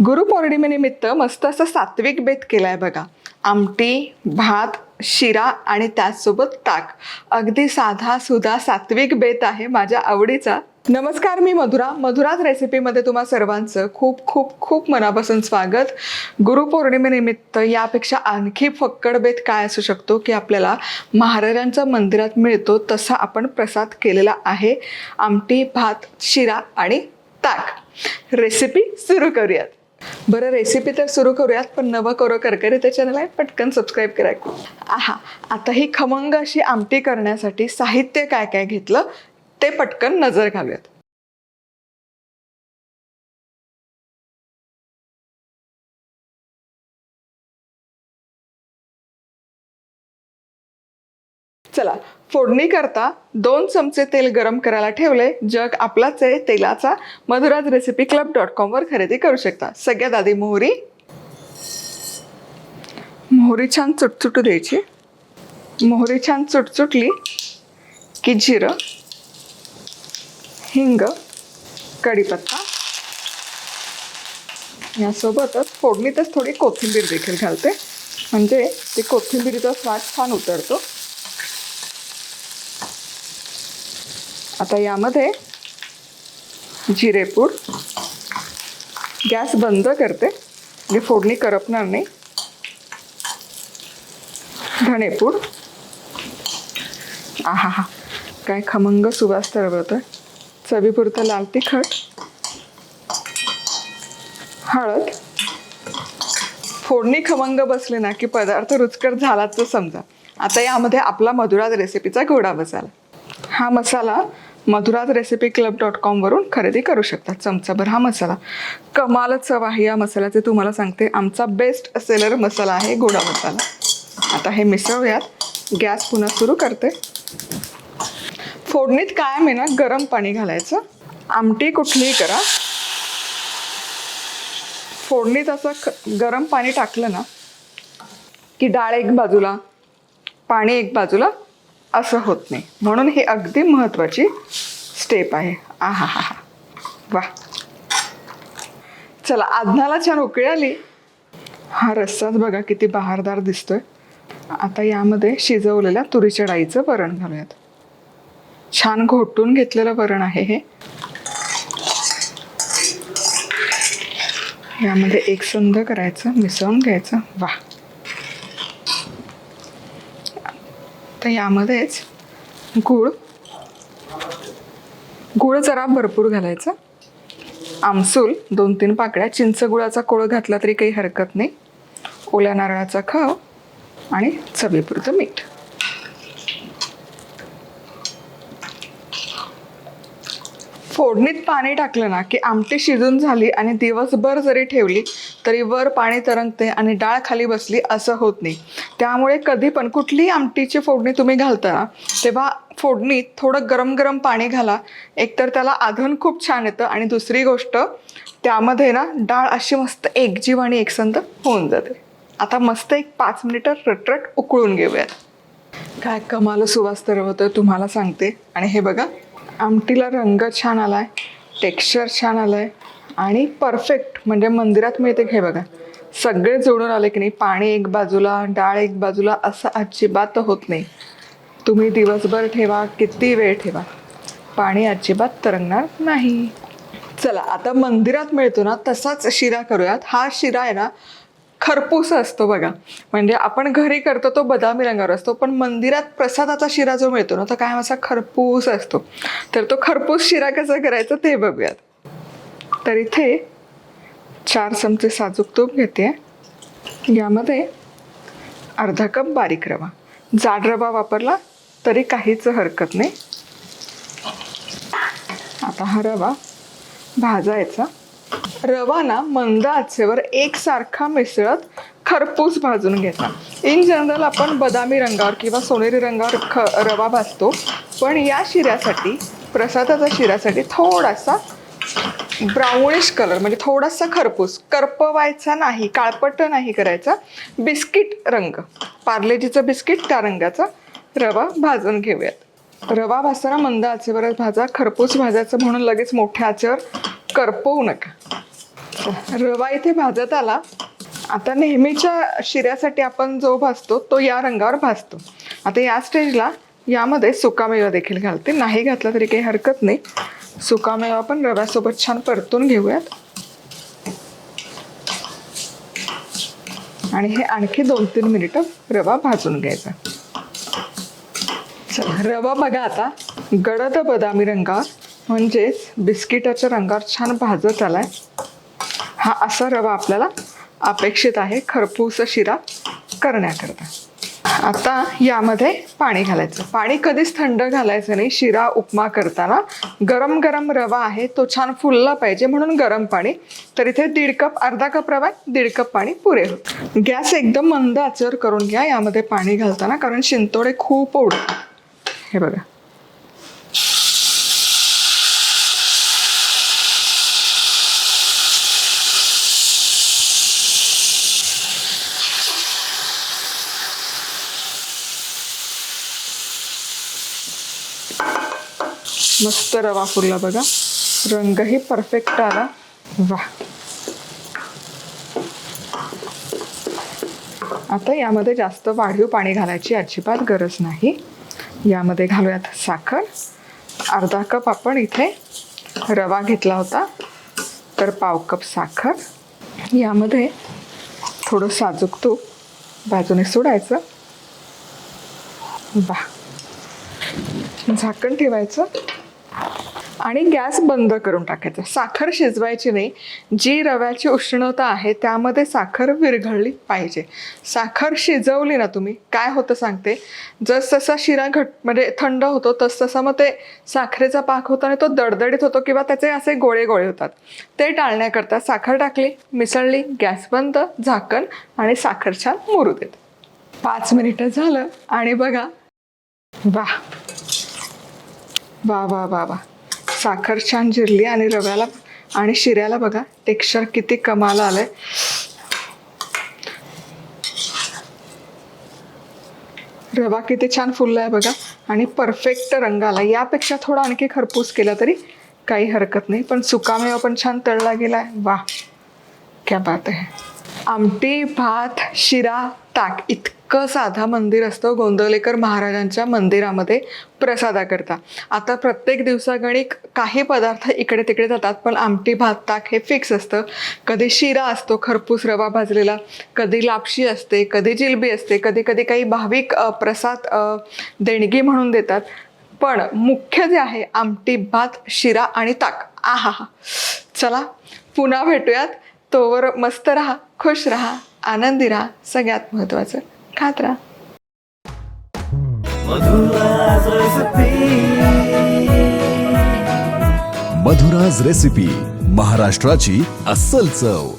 गुरुपौर्णिमेनिमित्त मस्त असं सात्विक बेत केलाय बघा. आमटी, भात, शिरा आणि त्याचसोबत ताक. अगदी साधा सुधा सात्विक बेत आहे माझ्या आवडीचा. नमस्कार, मी मधुराज रेसिपीमध्ये तुम्हा सर्वांचं खूप खूप खूप मनापासून स्वागत. गुरुपौर्णिमेनिमित्त यापेक्षा आणखी फक्कड बेत काय असू शकतो की आपल्याला महाराजांच्या मंदिरात मिळतो तसा आपण प्रसाद केलेला आहे. आमटी, भात, शिरा आणि ताक. रेसिपी सुरू करूयात. बरं, रेसिपी तर सुरू करूयात, पण नवं करो करकरी त्या चॅनल आहे, पटकन सबस्क्राईब करा. आता ही खमंग अशी आमटी करण्यासाठी साहित्य काय काय घेतलं ते पटकन नजर घालूयात. चला, फोडणी करता 2 चमचे तेल गरम करायला ठेवले. जग आपलाच आहे तेलाचा. madhurazrecipeclub.com वर खरेदी करू शकता. सगळ्यात आधी मोहरी छान चुटचुटू द्यायची. मोहरी छान चुटचुटली की जिरं, हिंग, कढीपत्ता, यासोबतच फोडणीतच थोडी कोथिंबीर देखील घालते, म्हणजे ती कोथिंबीरीचा स्वाद छान उतरतो. आता यामध्ये जिरेपूड, गॅस बंद करते म्हणजे फोडणी करपणार नाही. धणेपूड, आहा काय खमंग सुवास तरवळतोय. चवीपुरतं लाल तिखट, हळद. फोडणी खमंग बसली ना की पदार्थ रुचकर झालाच समजा. आता यामध्ये आपला मधुराज रेसिपीचा घोडा मसाला. हा मसाला madhurazrecipeclub.com वरून खरेदी करू शकता. चमचाभर हा मसाला. कमाल चव आहे या मसाल्याचे, तुम्हाला सांगते. आमचा बेस्ट सेलर मसाला आहे घोडा मसाला. आता हे मिसळूयात. गॅस पुन्हा सुरू करते. फोडणीत कायम आहे ना गरम पाणी घालायचं. आमटी कुठलीही करा, फोडणीत असं गरम पाणी टाकलं ना की डाळ एक बाजूला, पाणी एक बाजूला असं होत नाही. म्हणून ही अगदी महत्त्वाची स्टेप आहे. आहा वा. चला, आधनाला छान उकळी आली. हा रस्साच बघा किती बहारदार दिसतोय. आता यामध्ये शिजवलेल्या तुरीच्या डाळीचं वरण घालूयात. छान घोटून घेतलेलं वरण आहे हे. यामध्ये एकसंध करायचं, मिसळून घ्यायचं. वा. तर यामध्येच गूळ जरा भरपूर घालायचं. आमसूल 2-3 पाकळ्या. चिंच गुळाचा कोळ घातला तरी काही हरकत नाही. ओल्या नारळाचा खव आणि चवीपुरतं मीठ. फोडणीत पाणी टाकलं ना की आमटी शिजून झाली आणि दिवसभर जरी ठेवली तरी वर पाणी तरंगते आणि डाळ खाली बसली असं होत नाही. त्यामुळे कधी पण कुठलीही आमटीची फोडणी तुम्ही घालता ना तेव्हा फोडणीत थोडं गरम गरम पाणी घाला. एकतर त्याला आधण खूप छान येतं आणि दुसरी गोष्ट त्यामध्ये ना डाळ अशी मस्त एकजीव आणि एकसंध होऊन जाते. आता मस्त एक 5 मिनिटं रटरट उकळून घेऊयात. काय कमाल सुवास तरवतोय तुम्हाला सांगते. आणि हे बघा, आमटीला रंग छान आलाय, टेक्स्चर छान आलंय आणि परफेक्ट म्हणजे मंदिरात मिळते हे बघा. सगळे जोडून आले की नाही. पाणी एक बाजूला, डाळ एक बाजूला असं अजिबात होत नाही. तुम्ही दिवसभर ठेवा, किती वेळ ठेवा, पाणी अजिबात तरंगणार नाही. चला, आता मंदिरात मिळतो ना तसाच शिरा करूयात. हा शिरा आहे ना खरपूस असतो बघा. म्हणजे आपण घरी करतो तो बदामी रंगावर असतो, पण मंदिरात प्रसादाचा शिरा जो मिळतो ना तो काय असा खरपूस असतो. तर तो खरपूस शिरा कसा करायचा ते बघूयात. तर इथे 4 चमचे साजूक तूप घेते. यामध्ये अर्धा कप बारीक रवा. जाड रवा वापरला तरी काहीच हरकत नाही. आता हा रवा भाजायचा. रवा ना मंद आचेवर एकसारखा मिसळत खरपूस भाजून घ्यायचा. इन जनरल आपण बदामी रंगावर किंवा सोनेरी रंगावर रवा भाजतो, पण या शिऱ्यासाठी, प्रसादाच्या शिऱ्यासाठी थोडासा ब्राउनिश कलर म्हणजे थोडासा खरपूस, करपवायचा नाही, काळपट नाही करायचा. बिस्किट रंग, पार्लेजीचं बिस्किट त्या रंगाचा रवा भाजून घेऊयात. रवा भाजताना मंद आचेवरच भाजा. खरपूस भाजायचं म्हणून लगेच मोठ्या आचेवर करपवू नका. रवा इथे भाजत आला. आता नेहमीच्या शिऱ्यासाठी आपण जो भाजतो तो या रंगावर भाजतो. आता या स्टेजला यामध्ये सुकामेवा देखील घालते. नाही घातला तरी काही हरकत नाही. सुकामेवा पण रव्यासोबत छान परतून घेऊयात. आणि हे आणखी 2-3 मिनिटं रवा भाजून घ्यायचा. चला, रवा बघा आता गडद बदामी रंगावर म्हणजेच बिस्किटाच्या रंगावर छान भाजत आलाय. हा असा रवा आपल्याला अपेक्षित आहे खरपूस शिरा करण्याकरता. आता यामध्ये पाणी घालायचं. पाणी कधीच थंड घालायचं नाही. शिरा उपमा करताना गरम गरम रवा आहे तो छान फुलला पाहिजे म्हणून गरम पाणी. तर इथे 1.5 कप, अर्धा कप रवा, 1.5 कप पाणी पुरे होतं. गॅस एकदम मंद आचेवर करून घ्या यामध्ये पाणी घालताना, कारण शिंतोडे खूप उडतात. हे बघा, मस्त रवा फुलला बघा. रंगही परफेक्ट आला. वा. आता यामध्ये जास्त वाढीव पाणी घालायची अजिबात गरज नाही. यामध्ये घालूयात साखर. अर्धा कप आपण इथे रवा घेतला होता, तर 1/2 कप साखर. यामध्ये थोडं साजूक तूप बाजूने सोडायचं. वा. झाकण ठेवायचं आणि गॅस बंद करून टाकायचा. साखर शिजवायची नाही. जी रव्याची उष्णता आहे त्यामध्ये साखर विरघळली पाहिजे. साखर शिजवली ना तुम्ही, काय होतं सांगते, जसजसा शिरा म्हणजे थंड होतो तसतसा मग ते साखरेचा पाक होतो आणि तो दडदडीत होतो किंवा त्याचे असे गोळे गोळे होतात. ते टाळण्याकरता साखर टाकली, मिसळली, गॅस बंद, झाकण आणि साखर छान मुरू देत. 5 मिनिटं झालं आणि बघा, वा वा वा वा वा, साखर छान जिरली आणि रव्याला आणि शिऱ्याला बघा टेक्स्चर किती कमाल आलंय. रवा किती छान फुललाय बघा आणि परफेक्ट रंग आला. यापेक्षा थोडा आणखी खरपूस केला तरी काही हरकत नाही, पण सुकामेवा पण छान तळला गेलाय. वा, क्या बात आहे. आमटी, भात, शिरा, ताक इतकं साधा मंदिर असतं गोंदवलेकर महाराजांच्या मंदिरामध्ये प्रसादाकरता. आता प्रत्येक दिवसागणी काही पदार्थ इकडे तिकडे जातात, पण आमटी, भात, ताक हे फिक्स असतं. कधी शिरा असतो खरपूस रवा भाजलेला, कधी लापशी असते, कधी जिलबी असते, कधी कधी काही भाविक प्रसाद देणगी म्हणून देतात. पण मुख्य जे आहे आमटी, भात, शिरा आणि ताक. आहा हा. चला, पुन्हा भेटूयात. तोवर मस्त राहा, खुश राहा, आनंदी राहा. सगळ्यात महत्त्वाचं खात राहा. मधुराज रेसिपी, महाराष्ट्राची अस्सल चव.